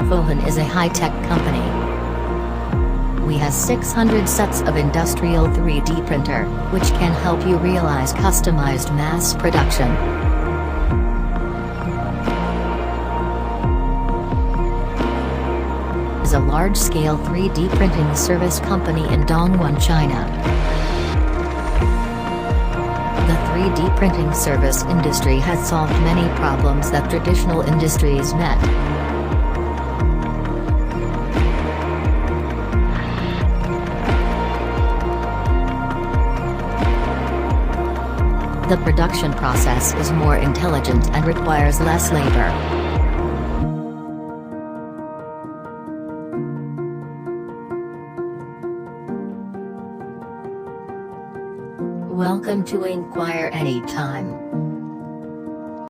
Fohan is a high-tech company. We has 600 sets of industrial 3D printer, which can help you realize customized mass production. Is a large-scale 3D printing service company in Dongguan, China. The 3D printing service industry has solved many problems that traditional industries met. The production process is more intelligent and requires less labor. Welcome to inquire anytime.